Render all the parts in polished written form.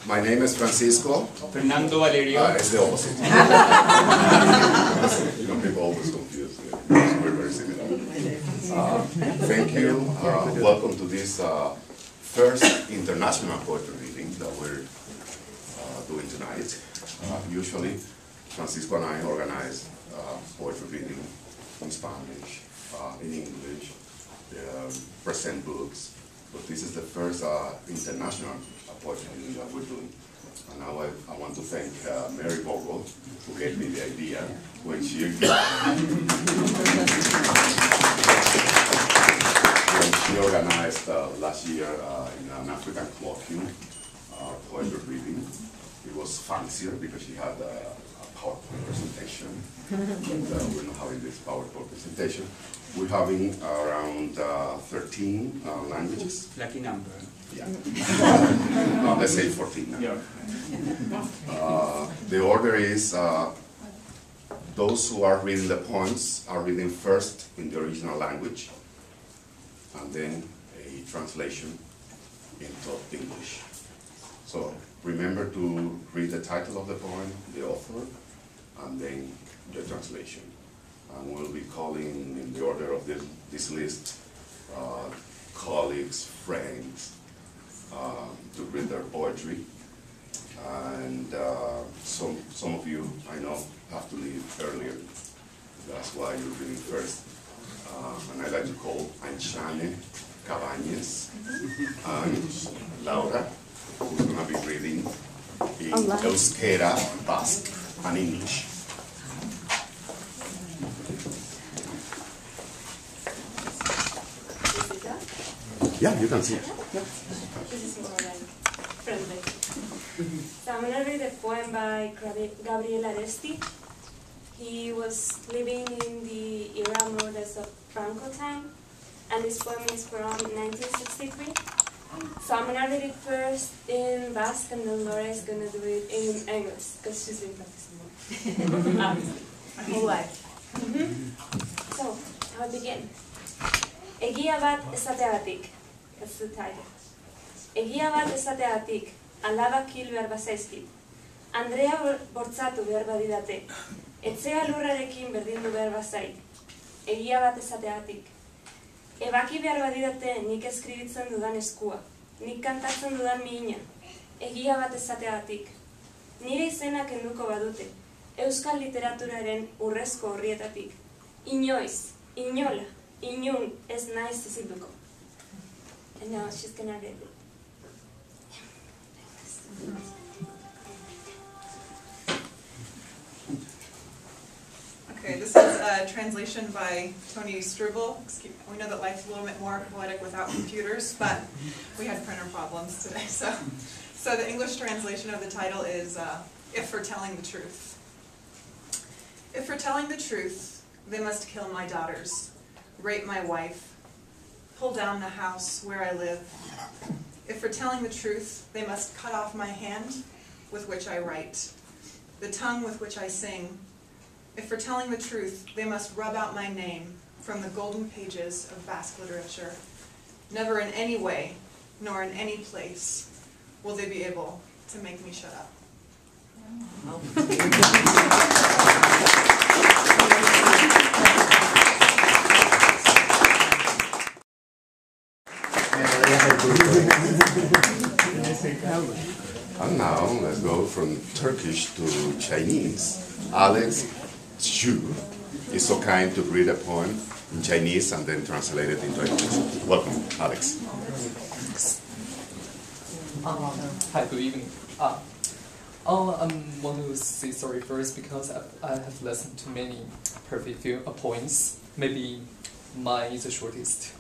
My name is Francisco. Fernando, Valerio. It's the opposite. People always confuse. We're very similar. Thank you. Welcome to this first international poetry reading that we're doing tonight. Usually, Francisco and I organize poetry reading in Spanish, in English, present books, but this is the first international poetry reading that we're doing. And now I want to thank Mary Borgo, who gave me the idea when she organized last year in an African colloquium poetry reading. It was fancier because she had a PowerPoint presentation. We're not having this PowerPoint presentation. We're having around 13 languages. Lucky number. Yeah. Let's say 14 now. Yeah. The order is those who are reading the poems are reading first in the original language, and then a translation into English. So remember to read the title of the poem, the author, and then the translation. And we'll be calling in the order of this list colleagues, friends, to read their poetry. And some of you, I know, have to leave earlier. That's why you're reading first. And I'd like to call Anchane Cabañas and Laura, who's going to be reading in Euskera, Basque, and English. Yeah, you can see it. This is more like friendly. So I'm going to read a poem by Gabriel Aresti. He was living in the era more or less of Franco time, and this poem is from 1963. So I'm going to read it first in Basque, and then Laura is going to do it in English, because she's been practicing more. My whole life. So, I'll begin. Egia bat esateagatik. That's the title. Egia bat esateagatik, alabak hil behar bazaizkit. Andrea bortzatu behar badidate. Etzea lurrarekin berdindu behar bazait. Egia bat esateagatik. Ebaki behar badidate nik eskribitzen dudan eskua. Nik kantatzen dudan mihina. Egia bat esateagatik. Nire izena kenduko badute. Euskal literaturaren urrezko horrietatik. Inoiz, inola, inun ez naiz isilduko. And now she's gonna read it. Okay, this is a translation by Tony Struble. We know that life's a little bit more poetic without computers, but we had printer problems today. So the English translation of the title is If for Telling the Truth. If for telling the truth, they must kill my daughters, rape my wife, pull down the house where I live. If for telling the truth, they must cut off my hand with which I write, the tongue with which I sing. If for telling the truth, they must rub out my name from the golden pages of Basque literature. Never in any way, nor in any place, will they be able to make me shut up. And now let's go from Turkish to Chinese. Alex Xu is so kind to read a poem in Chinese and then translate it into English. Welcome, Alex. Hi, good evening. I want to say sorry first because I have listened to many perfect poems. Maybe mine is the shortest.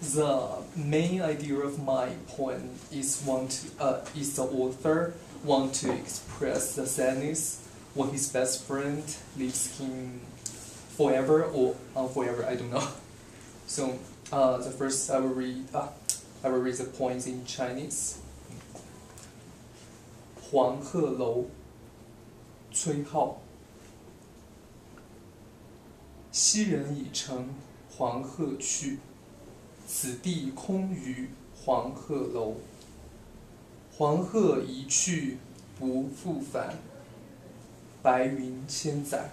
The main idea of my poem is the author want to express the sadness when his best friend leaves him forever or forever, I don't know. So the first I will read the poems in Chinese. 黄鹤楼，崔颢。昔人已乘黄鹤去，此地空余黄鹤楼。黄鹤一去不复返，白云千载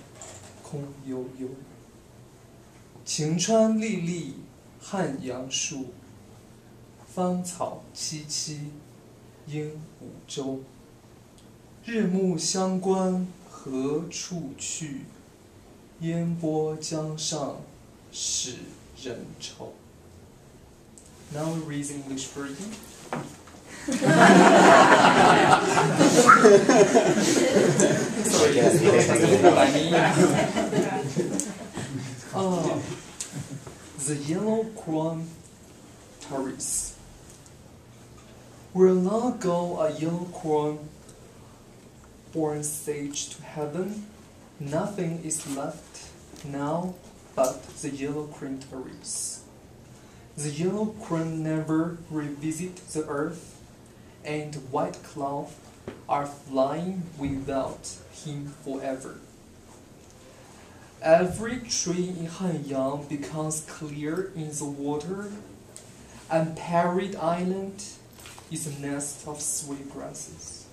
空悠悠。晴川历历汉阳树，芳草萋萋鹦鹉洲。日暮乡关何处去？烟波江上使人愁。Now we read the English version. Sorry, the yellow crown terrace. Will not go a yellow crown born sage to heaven. Nothing is left now but the yellow crown terrace. The yellow crown never revisit the earth, and white clouds are flying without him forever. Every tree in Hanyang becomes clear in the water, and Parried Island is a nest of sweet grasses.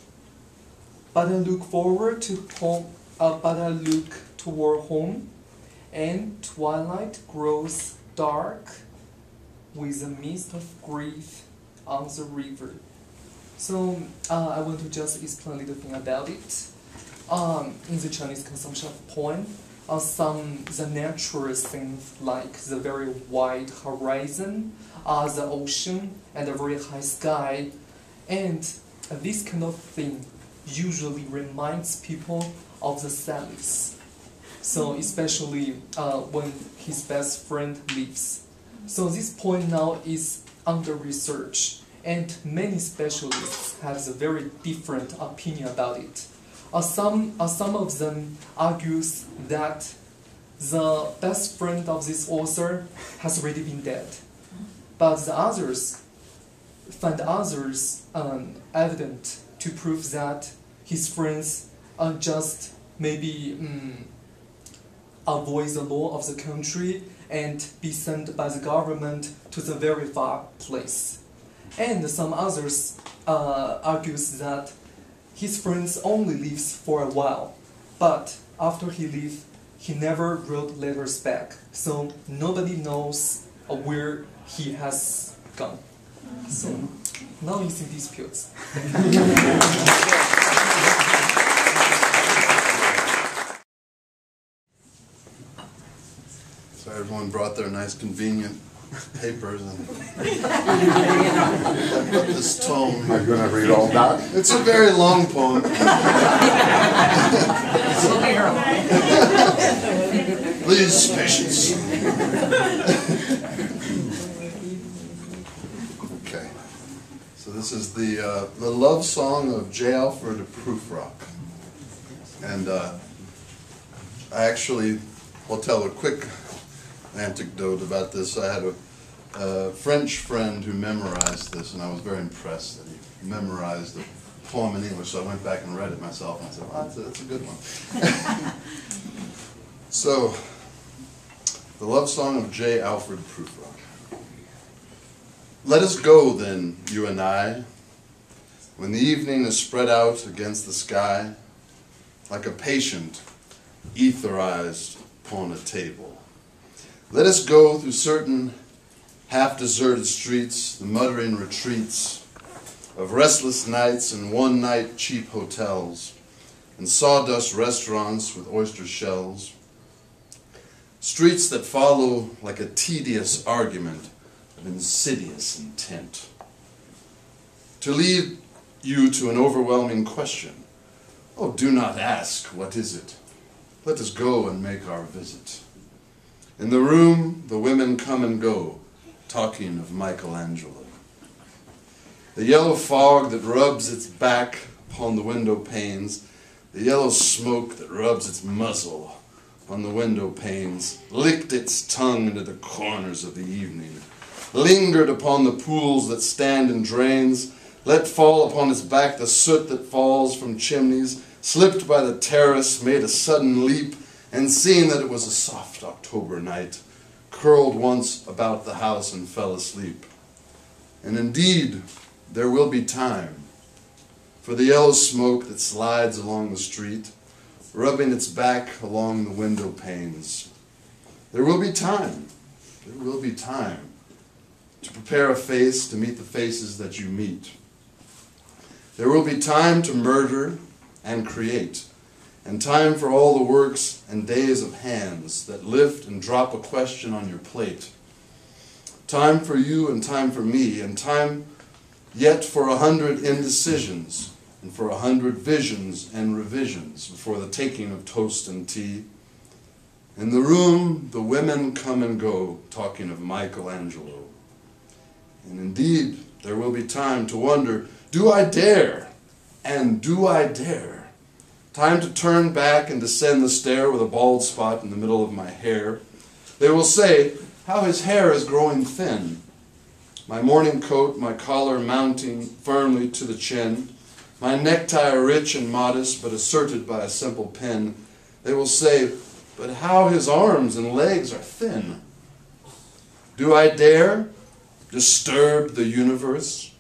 But I look forward to home. But I look toward home, and twilight grows dark with a mist of grief on the river. So I want to just explain a little thing about it. In the Chinese consumption of poem, the natural things like the very wide horizon, the ocean, and the very high sky, and this kind of thing usually reminds people of the sadness. So especially when his best friend leaves. So this point now is under research, and many specialists have a very different opinion about it. Some of them argues that the best friend of this author has already been dead, but the others find others evident to prove that his friends just maybe avoid the law of the country and be sent by the government to the very far place. And some others argues that his friends only lives for a while, but after he leaves, he never wrote letters back, so nobody knows where he has gone. So now he's in disputes. So everyone brought their nice convenient papers and put this tome. Am I going to read all that? It's a very long poem. Please, patience. Okay. So this is the love song of J. Alfred Prufrock. And I actually will tell a quick anecdote about this. I had a French friend who memorized this, and I was very impressed that he memorized the poem in English, so I went back and read it myself, and I said, well, that's a good one. So, the love song of J. Alfred Prufrock. Let us go, then, you and I, when the evening is spread out against the sky, like a patient etherized upon a table. Let us go through certain half-deserted streets, the muttering retreats of restless nights and one-night cheap hotels, and sawdust restaurants with oyster shells. Streets that follow like a tedious argument of insidious intent. To lead you to an overwhelming question, oh, do not ask, what is it? Let us go and make our visit. In the room, the women come and go, talking of Michelangelo. The yellow fog that rubs its back upon the window panes, the yellow smoke that rubs its muzzle on the window panes, licked its tongue into the corners of the evening, lingered upon the pools that stand in drains, let fall upon its back the soot that falls from chimneys, slipped by the terrace, made a sudden leap, and seeing that it was a soft October night, curled once about the house and fell asleep. And indeed, there will be time for the yellow smoke that slides along the street, rubbing its back along the window panes. There will be time to prepare a face to meet the faces that you meet. There will be time to murder and create, and time for all the works and days of hands that lift and drop a question on your plate. Time for you and time for me, and time yet for 100 indecisions, and for 100 visions and revisions before the taking of toast and tea. In the room, the women come and go, talking of Michelangelo. And indeed, there will be time to wonder, do I dare? And do I dare? Time to turn back and descend the stair with a bald spot in the middle of my hair. They will say, how his hair is growing thin. My morning coat, my collar mounting firmly to the chin, my necktie rich and modest, but asserted by a simple pin. They will say, but how his arms and legs are thin. Do I dare disturb the universe?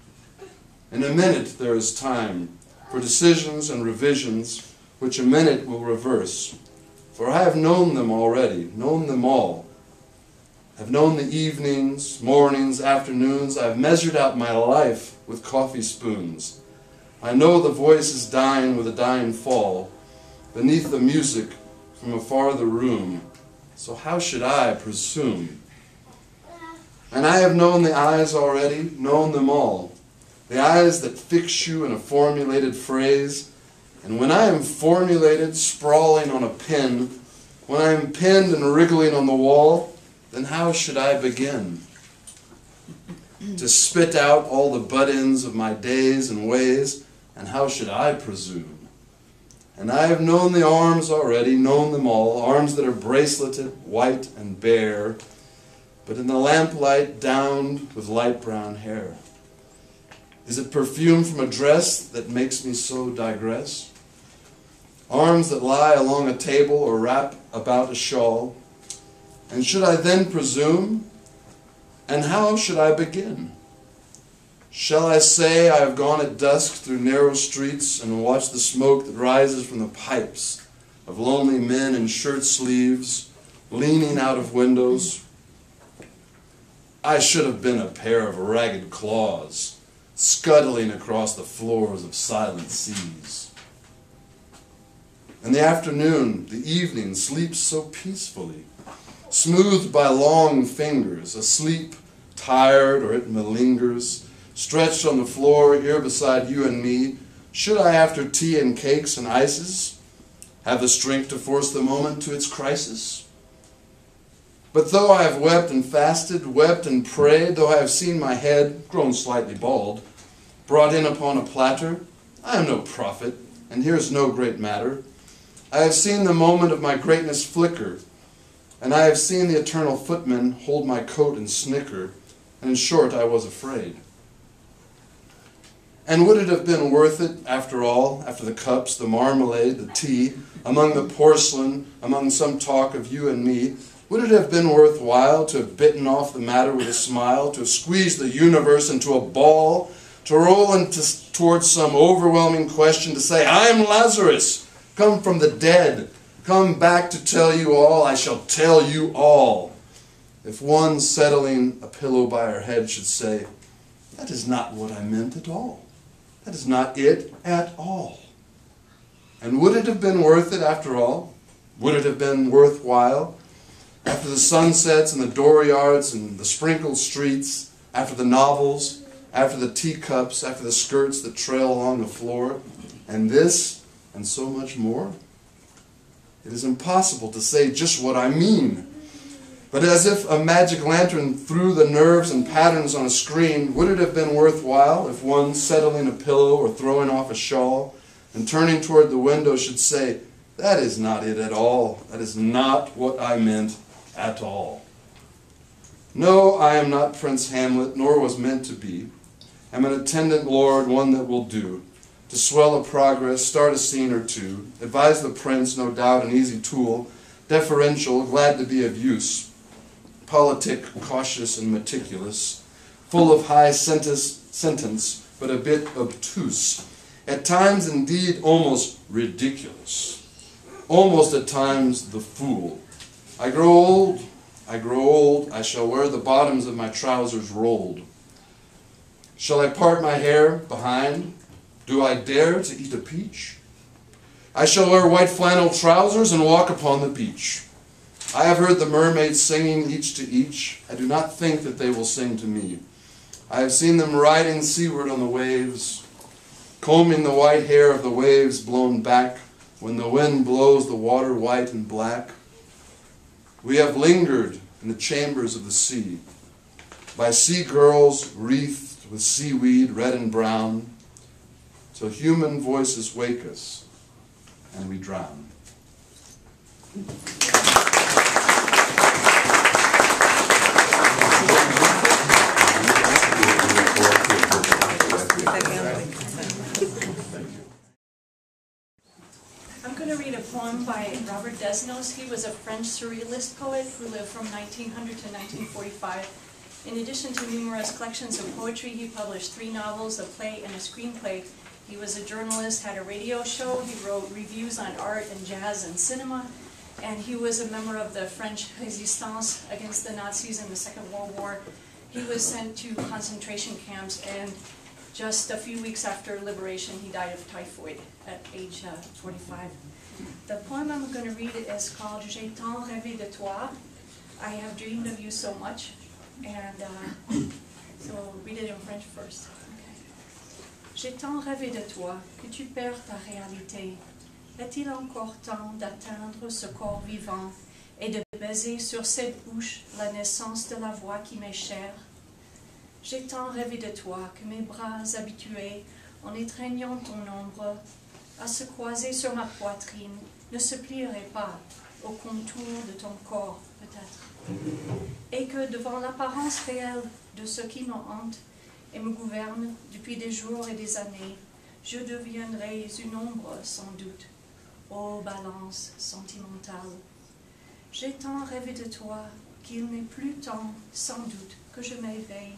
In a minute there is time for decisions and revisions, which a minute will reverse. For I have known them already, known them all. I've known the evenings, mornings, afternoons. I've measured out my life with coffee spoons. I know the voices dying with a dying fall, beneath the music from a farther room. So how should I presume? And I have known the eyes already, known them all. The eyes that fix you in a formulated phrase. And when I am formulated, sprawling on a pin, when I am pinned and wriggling on the wall, then how should I begin? To spit out all the butt-ends of my days and ways, and how should I presume? And I have known the arms already, known them all, arms that are braceleted, white and bare, but in the lamplight downed with light brown hair. Is it perfume from a dress that makes me so digress? Arms that lie along a table or wrap about a shawl. And should I then presume? And how should I begin? Shall I say I have gone at dusk through narrow streets and watched the smoke that rises from the pipes of lonely men in shirt sleeves, leaning out of windows? I should have been a pair of ragged claws, scuttling across the floors of silent seas. In the afternoon, the evening sleeps so peacefully, smoothed by long fingers, asleep, tired, or it malingers, stretched on the floor here beside you and me. Should I, after tea and cakes and ices, have the strength to force the moment to its crisis? But though I have wept and fasted, wept and prayed, though I have seen my head, grown slightly bald, brought in upon a platter, I am no prophet, and here's no great matter. I have seen the moment of my greatness flicker, and I have seen the eternal footman hold my coat and snicker, and in short, I was afraid. And would it have been worth it, after all, after the cups, the marmalade, the tea, among the porcelain, among some talk of you and me, would it have been worthwhile to have bitten off the matter with a smile, to have squeezed the universe into a ball, to roll towards some overwhelming question, to say, I am Lazarus, come from the dead, come back to tell you all, I shall tell you all. If one settling a pillow by her head should say, that is not what I meant at all. That is not it at all. And would it have been worth it after all? Would it have been worthwhile? After the sunsets and the dooryards and the sprinkled streets, after the novels, after the teacups, after the skirts that trail along the floor, and this and so much more? It is impossible to say just what I mean. But as if a magic lantern threw the nerves and patterns on a screen, would it have been worthwhile if one settling a pillow or throwing off a shawl and turning toward the window should say, that is not it at all. That is not what I meant at all. No, I am not Prince Hamlet, nor was meant to be. I am an attendant lord, one that will do, to swell a progress, start a scene or two, advise the prince, no doubt an easy tool, deferential, glad to be of use. politic, cautious, and meticulous, full of high sentence, but a bit obtuse, at times indeed almost ridiculous, almost at times the fool. I grow old, I shall wear the bottoms of my trousers rolled. Shall I part my hair behind? Do I dare to eat a peach? I shall wear white flannel trousers and walk upon the beach. I have heard the mermaids singing each to each. I do not think that they will sing to me. I have seen them riding seaward on the waves, combing the white hair of the waves blown back when the wind blows the water white and black. We have lingered in the chambers of the sea, by sea girls wreathed with seaweed red and brown, till human voices wake us and we drown. I'm going to read a poem by Robert Desnos. He was a French surrealist poet who lived from 1900 to 1945. In addition to numerous collections of poetry, he published 3 novels, a play, and a screenplay. He was a journalist, had a radio show, he wrote reviews on art and jazz and cinema, and he was a member of the French resistance against the Nazis in the Second World War. He was sent to concentration camps, and just a few weeks after liberation, he died of typhoid at age 45. The poem I'm going to read is called J'ai tant rêvé de toi. I have dreamed of you so much. And so we'll read it in French first. Okay. J'ai tant rêvé de toi que tu perds ta réalité. Est-il encore temps d'atteindre ce corps vivant et de baiser sur cette bouche la naissance de la voix qui m'est chère? J'ai tant rêvé de toi que mes bras habitués, en étreignant ton ombre, à se croiser sur ma poitrine, ne se plieraient pas au contour de ton corps, peut-être. Et que devant l'apparence réelle de ce qui me hante et me gouverne depuis des jours et des années, je deviendrai une ombre sans doute, ô balance sentimentale. J'ai tant rêvé de toi qu'il n'est plus temps, sans doute, que je m'éveille.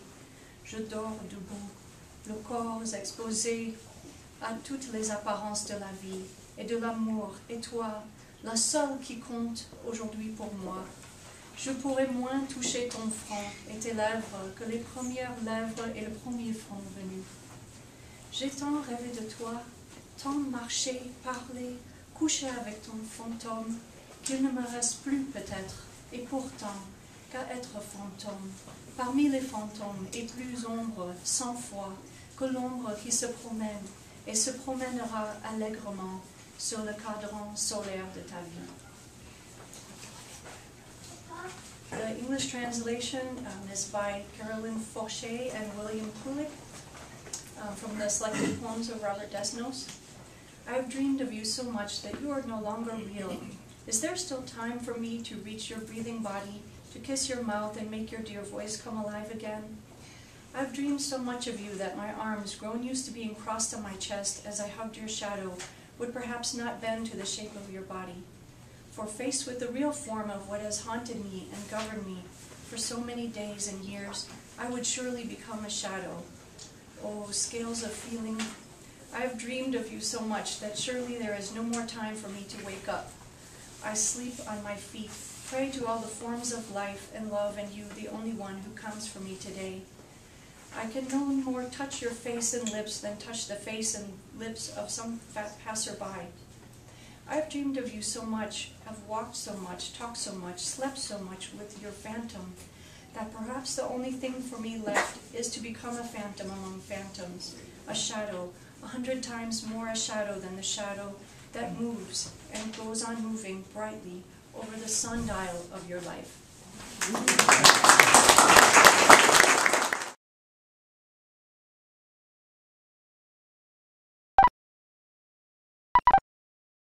Je dors debout, le corps exposé à toutes les apparences de la vie et de l'amour, et toi, la seule qui compte aujourd'hui pour moi. Je pourrais moins toucher ton front et tes lèvres que les premières lèvres et le premier front venu. J'ai tant rêvé de toi, tant marché, parlé, couché avec ton fantôme, qu'il ne me reste plus peut-être, et pourtant, qu'à être fantôme, parmi les fantômes et plus ombre, 100 fois, que l'ombre qui se promène et se promènera allègrement sur le cadran solaire de ta vie. The English translation is by Carolyn Fauché and William Kulik from the selected poems of Robert Desnos. I have dreamed of you so much that you are no longer real. Is there still time for me to reach your breathing body, to kiss your mouth and make your dear voice come alive again? I've dreamed so much of you that my arms, grown used to being crossed on my chest as I hugged your shadow, would perhaps not bend to the shape of your body. For faced with the real form of what has haunted me and governed me for so many days and years, I would surely become a shadow. Oh, scales of feeling, I have dreamed of you so much that surely there is no more time for me to wake up. I sleep on my feet, pray to all the forms of life and love and you, the only one who comes for me today. I can no more touch your face and lips than touch the face and lips of some fat passerby. I've dreamed of you so much, have walked so much, talked so much, slept so much with your phantom, that perhaps the only thing for me left is to become a phantom among phantoms, a shadow, 100 times more a shadow than the shadow that moves and goes on moving brightly over the sundial of your life.